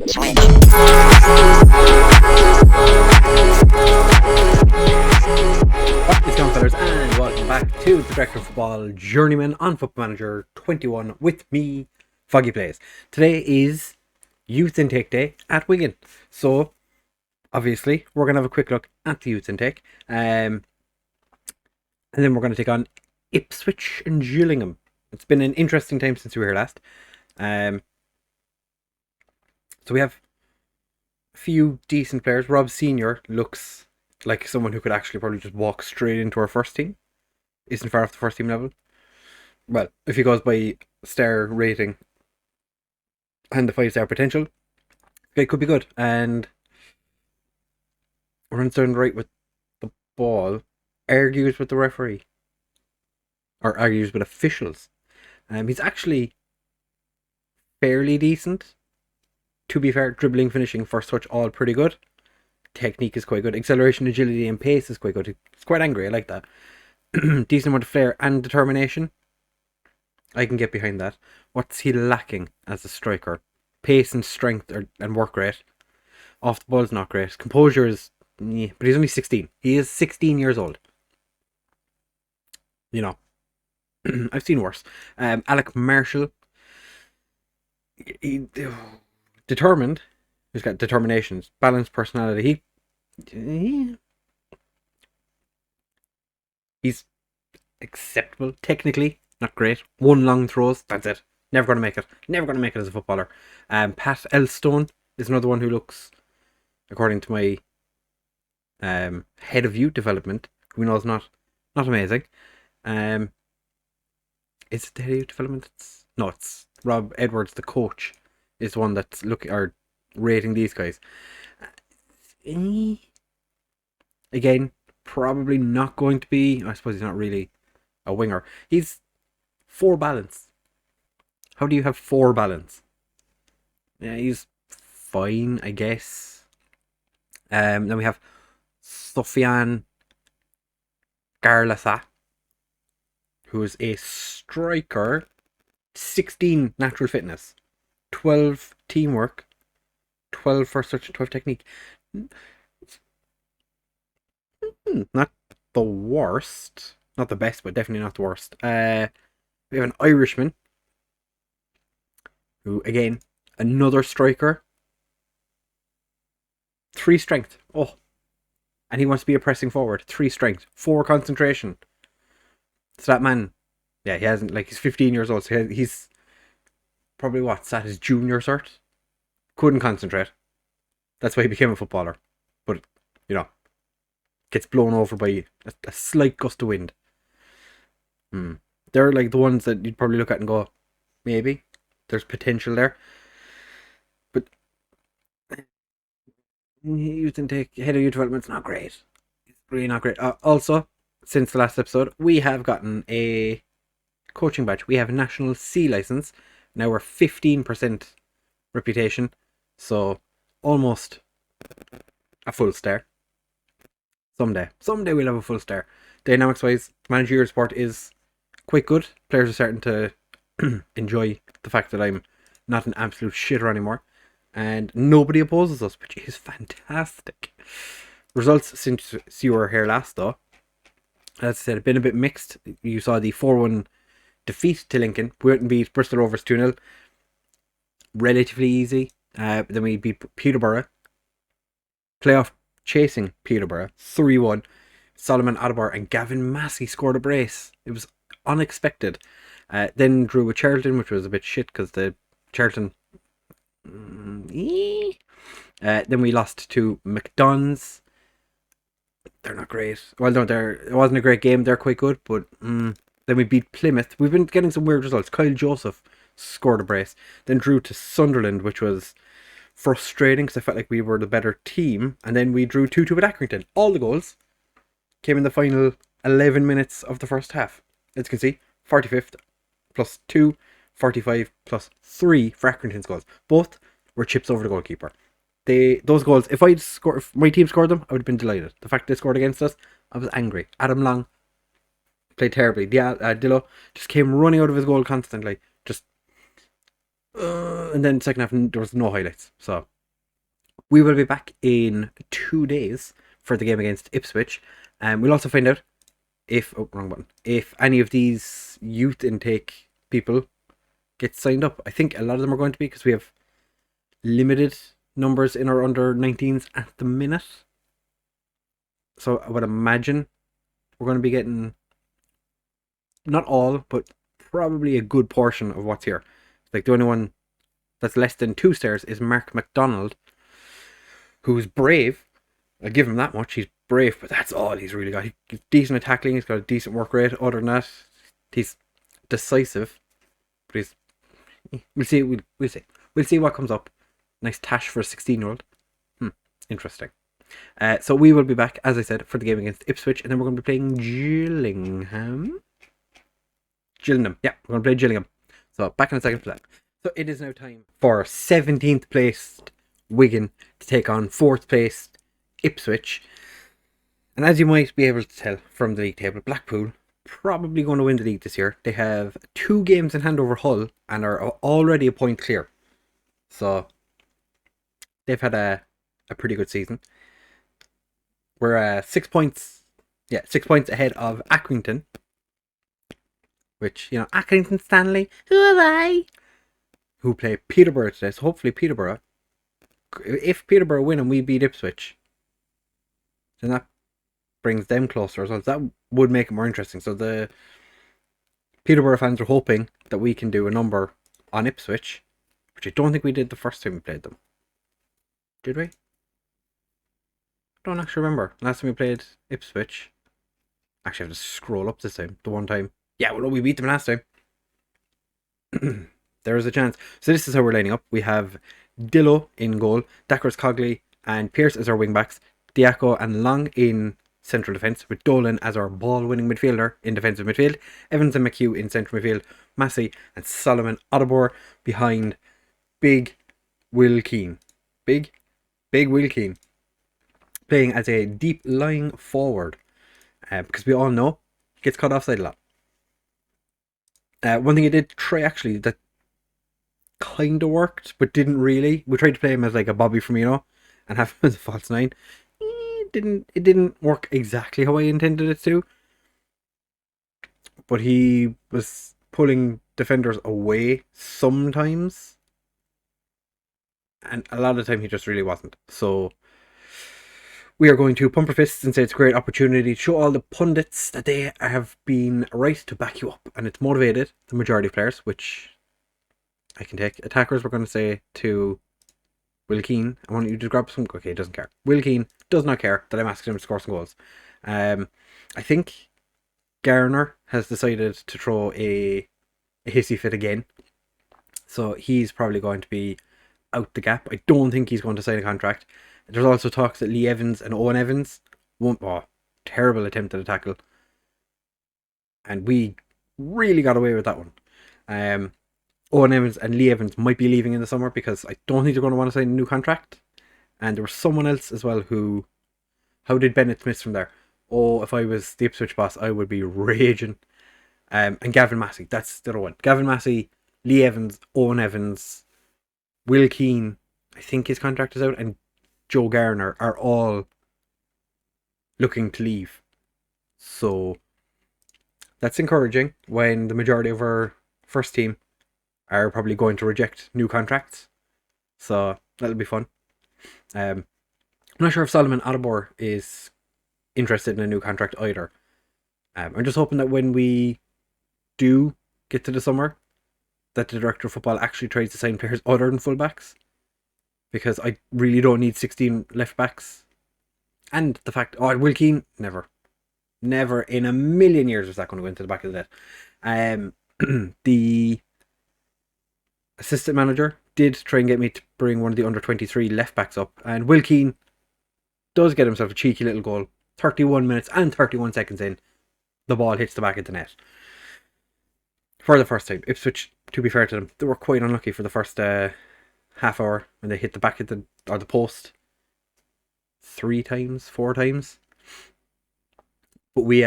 What is going on, fellas, and welcome back to the Director of Football Journeyman on Football Manager 21 with me, FoggyPlays. Today is Youth Intake Day at WIGAN. So, obviously, we're going to have a quick look at the Youth Intake. And then we're going to take on Ipswich and Gillingham. It's been an interesting time since we were here last. So we have a few decent players. Rob Senior looks like someone who could actually probably just walk straight into our first team. Isn't far off the first team level. Well, if he goes by star rating and the 5-star potential, it could be good. And runs down right with the ball, argues with the referee, or argues with officials. He's actually fairly decent. To be fair, dribbling, finishing, first touch, all pretty good. Technique is quite good. Acceleration, agility, and pace is quite good. It's quite angry. I like that. Decent amount of flair and determination. I can get behind that. What's he lacking as a striker? Pace and strength and work rate. Off the ball is not great. Composure is, yeah, but he's only 16. He is 16 years old. You know, I've seen worse. Alec Marshall. Determined. He's got determination, balanced personality. He's acceptable technically, not great. One long throws, that's it. Never gonna make it. Never gonna make it as a footballer. Pat Elstone is another one who looks, according to my head of youth development, who knows not amazing. Is it the head of youth development? It's Rob Edwards, the coach, is the one that's looking or rating these guys. Again, probably not going to be. I suppose he's not really a winger. He's 4 balance. How do you have 4 balance? Yeah, he's fine, I guess. Then we have Sofiane Garlasa, who is a striker. 16 natural fitness, 12 teamwork, 12 first touch, 12 technique. Not the worst. Not the best, but definitely not the worst. We have an Irishman, who, again, another striker. 3 strength. Oh. And he wants to be a pressing forward. 3 strength. 4 concentration. So that man, yeah, he hasn't, like, he's 15 years old, so he's probably, what's that, his junior cert? Couldn't concentrate. That's why he became a footballer. But, you know, gets blown over by a slight gust of wind. They're like the ones that you'd probably look at and go, maybe there's potential there. But youth intake, head of youth development's not great. It's really not great. Also, since the last episode, we have gotten a coaching badge. We have a national C license. Now we're 15% reputation, so almost a full star. Someday we'll have a full star. Dynamics wise, managerial support is quite good. Players are starting to enjoy the fact that I'm not an absolute shitter anymore, and nobody opposes us, which is fantastic. Results since you were here last, though, as I said, have been a bit mixed. You saw the 4-1 defeat to Lincoln. We went and beat Bristol Rovers 2-0. Relatively easy. Then we beat Peterborough. Playoff chasing Peterborough 3-1. Solomon Adebar and Gavin Massey scored a brace. It was unexpected. Then drew with Charlton, which was a bit shit because the Charlton. Then we lost to McDonald's. They're not great. Well, no, it wasn't a great game. They're quite good, but then we beat Plymouth. We've been getting some weird results. Kyle Joseph scored a brace. Then drew to Sunderland, which was frustrating because I felt like we were the better team. And then we drew 2-2 with Accrington. All the goals came in the final 11 minutes of the first half. As you can see, 45th plus 2, 45 plus 3 for Accrington's goals. Both were chips over the goalkeeper. Those goals, if my team scored them, I would have been delighted. The fact they scored against us, I was angry. Adam Long played terribly. Dillo just came running out of his goal constantly. And then second half, there was no highlights. So, We will be back in 2 days for the game against Ipswich. We'll also find out if wrong button, if any of these youth intake people get signed up. I think a lot of them are going to be, because we have limited numbers in our under 19s at the minute. So I would imagine we're going to be getting not all, but probably a good portion of what's here. Like, the only one that's less than 2 stars is Mark McDonald, who's brave. I'll give him that much. He's brave, but that's all he's really got. He's decent at tackling. He's got a decent work rate. Other than that, he's decisive. But he's... We'll see. We'll see. We'll see what comes up. Nice tash for a 16-year-old. Interesting. So we will be back, as I said, for the game against Ipswich, and then we're going to be playing Gillingham. Yeah, we're going to play Gillingham. So back in a second for that. So it is now time for 17th placed Wigan to take on 4th placed Ipswich. And as you might be able to tell from the league table, Blackpool probably going to win the league this year. They have 2 games in hand over Hull and are already a point clear. So they've had a pretty good season. We're 6 points, 6 points ahead of Accrington. Which, Accrington Stanley, who am I? Who play Peterborough today. So hopefully Peterborough, if Peterborough win and we beat Ipswich, then that brings them closer as well. That would make it more interesting. So the Peterborough fans are hoping that we can do a number on Ipswich, which I don't think we did the first time we played them. Did we? I don't actually remember. Last time we played Ipswich. Actually, I have to scroll up this time. The one time. Yeah, well, we beat them last time. There is a chance. So this is how we're lining up. We have Dillo in goal, Dackers, Cogley, and Pierce as our wing-backs, Diaco and Long in central defence, with Dolan as our ball-winning midfielder in defensive midfield, Evans and McHugh in central midfield, Massey and Solomon Ottobor behind Big Will Keane. Big Will Keane. Playing as a deep lying forward. Because we all know he gets caught offside a lot. One thing he did try, actually, that kind of worked, but didn't really. We tried to play him as like a Bobby Firmino and have him as a false 9. It didn't work exactly how I intended it to. But he was pulling defenders away sometimes. And a lot of the time he just really wasn't. So we are going to pump our fists and say it's a great opportunity to show all the pundits that they have been right to back you up. And it's motivated the majority of players, which I can take. Attackers, we're going to say to Will Keane, I want you to grab some... Okay, he doesn't care. Will Keane does not care that I'm asking him to score some goals. I think Garner has decided to throw a hissy fit again. So he's probably going to be out the gap. I don't think he's going to sign a contract. There's also talks that Lee Evans and Owen Evans won't... Oh, terrible attempt at a tackle. And we really got away with that one. Owen Evans and Lee Evans might be leaving in the summer because I don't think they're going to want to sign a new contract. And there was someone else as well who... How did Bennett miss from there? Oh, if I was the Ipswich boss, I would be raging. And Gavin Massey, that's the other one. Gavin Massey, Lee Evans, Owen Evans, Will Keane, I think his contract is out, and Joe Garner are all looking to leave. So that's encouraging when the majority of our first team are probably going to reject new contracts. So that'll be fun. I'm not sure if Solomon Ottobor is interested in a new contract either. I'm just hoping that when we do get to the summer, that the director of football actually tries to sign players other than fullbacks. Because I really don't need 16 left backs. And the fact... Oh, Will Keane? Never. Never in a million years was that going to go into the back of the net. The assistant manager did try and get me to bring one of the under 23 left backs up. And Will Keane does get himself a cheeky little goal. 31 minutes and 31 seconds in. The ball hits the back of the net. For the first time. Ipswich, to be fair to them, they were quite unlucky for the first half hour when they hit the back of the post 4 times. But we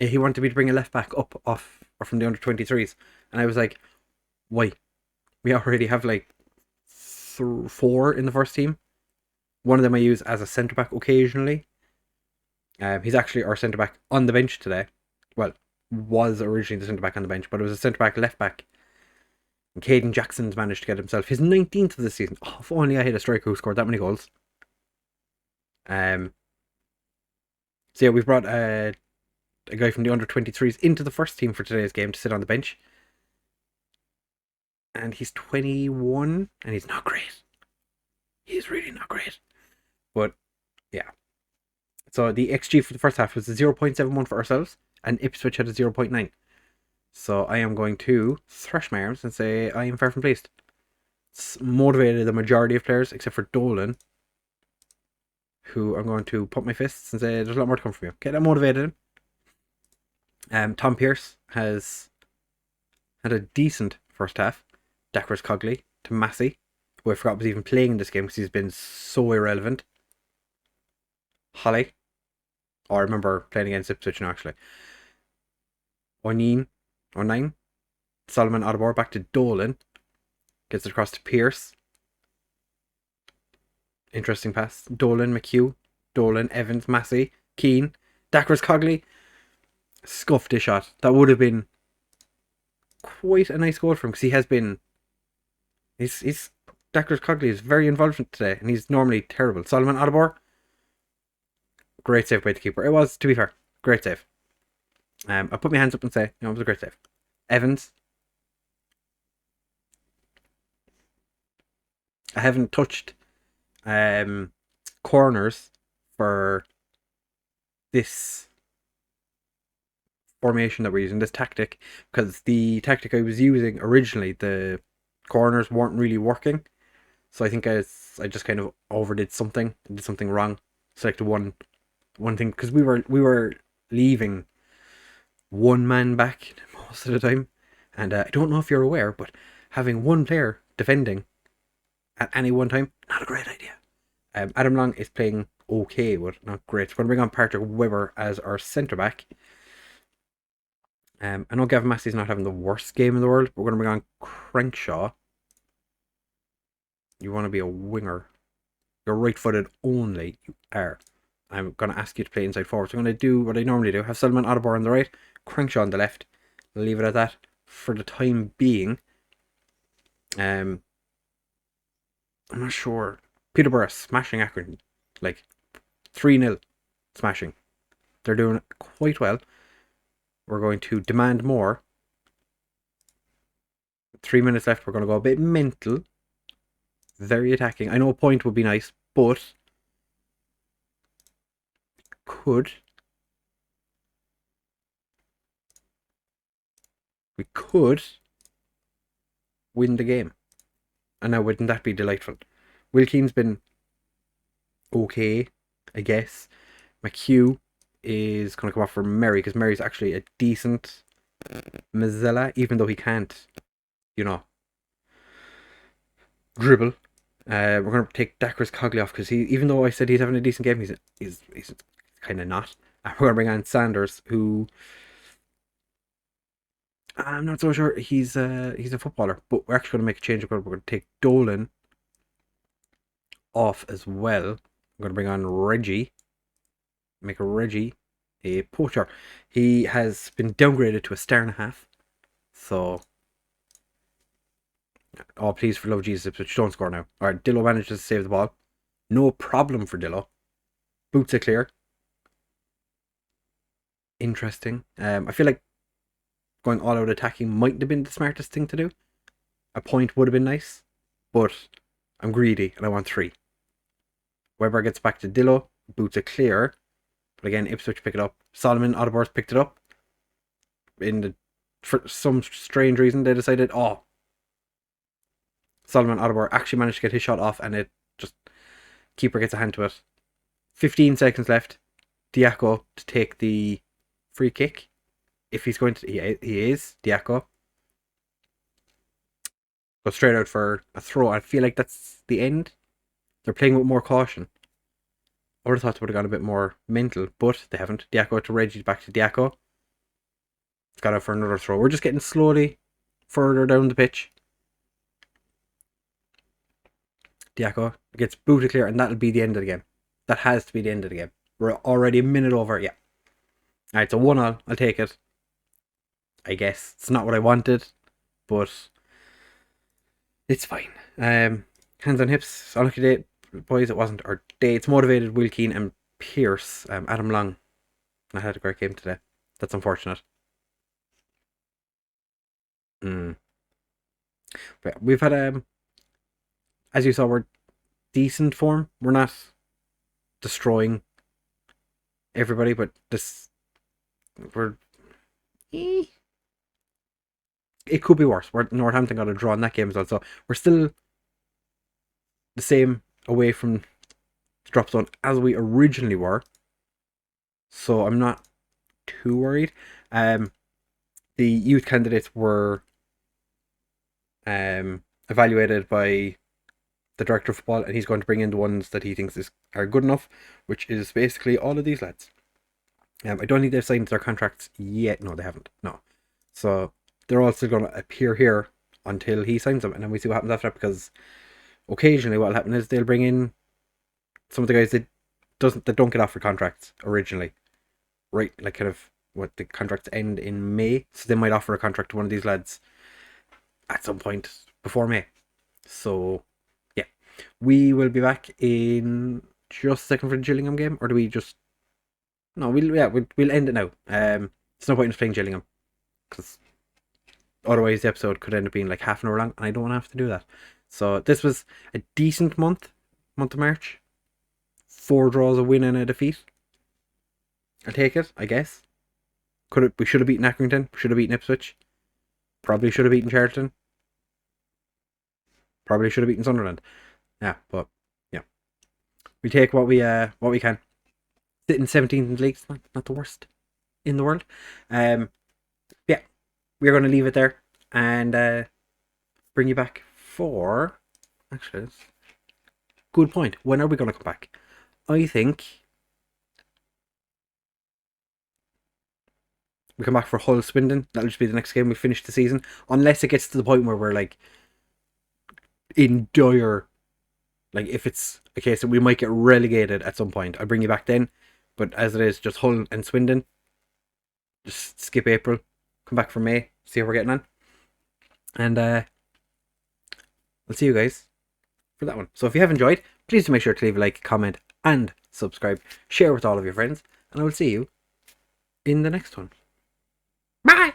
he wanted me to bring a left back up off or from the under 23s, and I was like, why? We already have like 4 in the first team. One of them I use as a centre-back occasionally. He's actually our centre-back on the bench today. Well, was originally the centre-back on the bench, but it was a centre-back left-back. And Caden Jackson's managed to get himself his 19th of the season. Oh, if only I had a striker who scored that many goals. So yeah, we've brought a guy from the under-23s into the first team for today's game to sit on the bench. And he's 21, and he's not great. He's really not great. But, yeah. So the XG for the first half was a 0.71 for ourselves, and Ipswich had a 0.9. So I am going to thrash my arms and say I am far from pleased. It's motivated the majority of players, except for Dolan, who I'm going to pump my fists and say there's a lot more to come from you. Get that motivated him. Tom Pearce has had a decent first half. Dacres Cogley to Massey, who I forgot was even playing in this game because he's been so irrelevant. Holly. Oh, I remember playing against Ipswich now, actually. O'Neill. Solomon Ottobor back to Dolan. Gets it across to Pearce. Interesting pass. Dolan, McHugh. Dolan, Evans, Massey, Keane. Dacres Cogley. Scuffed his shot. That would have been quite a nice goal for him because he has been... Dacres Cogley is very involved today and he's normally terrible. Solomon Ottobor. Great save by the keeper. It was, to be fair, great save. I put my hands up and say, it was a great save. Evans. I haven't touched corners for this formation that we're using, this tactic, because the tactic I was using originally, the corners weren't really working. So I think I just kind of overdid something, did something wrong. Selected one thing because we were leaving one man back most of the time, and I don't know if you're aware, but having one player defending at any one time, not a great idea. Adam Long is playing okay, but not great. We're going to bring on Patrick Webber as our centre back. I know Gavin Massey's not having the worst game in the world, but we're going to bring on Crankshaw. You want to be a winger. You're right-footed only. You are. I'm going to ask you to play inside forward. So I'm going to do what I normally do. Have Solomon Ottobor on the right, Crankshaw on the left. Leave it at that for the time being. I'm not sure. Peterborough smashing Akron. Like 3-0 smashing. They're doing it quite well. We're going to demand more. 3 minutes left. We're going to go a bit mental. Very attacking. I know a point would be nice, but we could win the game. And now wouldn't that be delightful? Wilkeen's been okay, I guess. McHugh is going to come off for Murray because Murray's actually a decent Mazzella, even though he can't, dribble. We're going to take Dacres Cogley off because even though I said he's having a decent game, he's kind of not. And we're going to bring on Sanders, who I'm not so sure he's a footballer, but we're actually going to make a change. We're going to take Dolan off as well. I'm going to bring on Reggie. Make Reggie a poacher. He has been downgraded to a 1.5 stars. So, oh please, for love of Jesus, Ipswich, don't score now. Alright, Dillo manages to save the ball. No problem for Dillo. Boots it clear. Interesting. I feel like going all out attacking might have been the smartest thing to do. A point would have been nice, but I'm greedy and I want 3. Webber gets back to Dillo. Boots it clear. But again, Ipswich pick it up. Solomon Ottobor's picked it up. For some strange reason, they decided, Solomon Ottobor actually managed to get his shot off, and it just keeper gets a hand to it. 15 seconds left. Diaco to take the free kick. If he's going to, he is Diaco. Go straight out for a throw. I feel like that's the end. They're playing with more caution. I would have thought they would have gone a bit more mental, but they haven't. Diaco to Reggie, back to Diaco. It's got out for another throw. We're just getting slowly further down the pitch. Diaco gets booted clear, and that'll be the end of the game. That has to be the end of the game. We're already a minute over, yeah. Alright, so 1-1, I'll take it. I guess. It's not what I wanted, but it's fine. Hands on hips, unlucky day, boys, it wasn't our day. It's motivated, Will Keane and Pierce. Adam Long, I had a great game today. That's unfortunate. But yeah, we've had, as you saw, we're decent form. We're not destroying everybody, but we're... It could be worse. Northampton got a draw in that game as well, so we're still the same away from the drop zone as we originally were. So I'm not too worried. The youth candidates were evaluated by the director of football, and he's going to bring in the ones that he thinks are good enough, which is basically all of these lads. I don't think they've signed their contracts yet. No, they haven't. No. So they're all still going to appear here until he signs them, and then we see what happens after that, because occasionally what will happen is they'll bring in some of the guys that don't get offered contracts originally. Right, like kind of what the contracts end in May, so they might offer a contract to one of these lads at some point before May. So yeah, we will be back in just a second for the Gillingham game, or do we just... No, we'll end it now. There's no point in us playing Gillingham, because otherwise the episode could end up being like half an hour long, and I don't want to have to do that. So this was a decent month of March. 4 draws, a win and a defeat. I'll take it, I guess. We should have beaten Accrington. We should have beaten Ipswich. Probably should have beaten Charlton. Probably should have beaten Sunderland. Yeah, but yeah, we take what we can. Sitting 17th in the league, it's not the worst in the world. Yeah, we're going to leave it there and bring you back for... Actually, good point. When are we going to come back? I think we come back for Hull Swindon. That'll just be the next game we finish the season, unless it gets to the point where we're like in dire, like if it's a case that we might get relegated at some point, I'll bring you back then. But as it is, just Hull and Swindon, just skip April, come back for May, see how we're getting on, and I'll see you guys for that one. So if you have enjoyed, please do make sure to leave a like, comment and subscribe, share with all of your friends, and I will see you in the next one. Bye!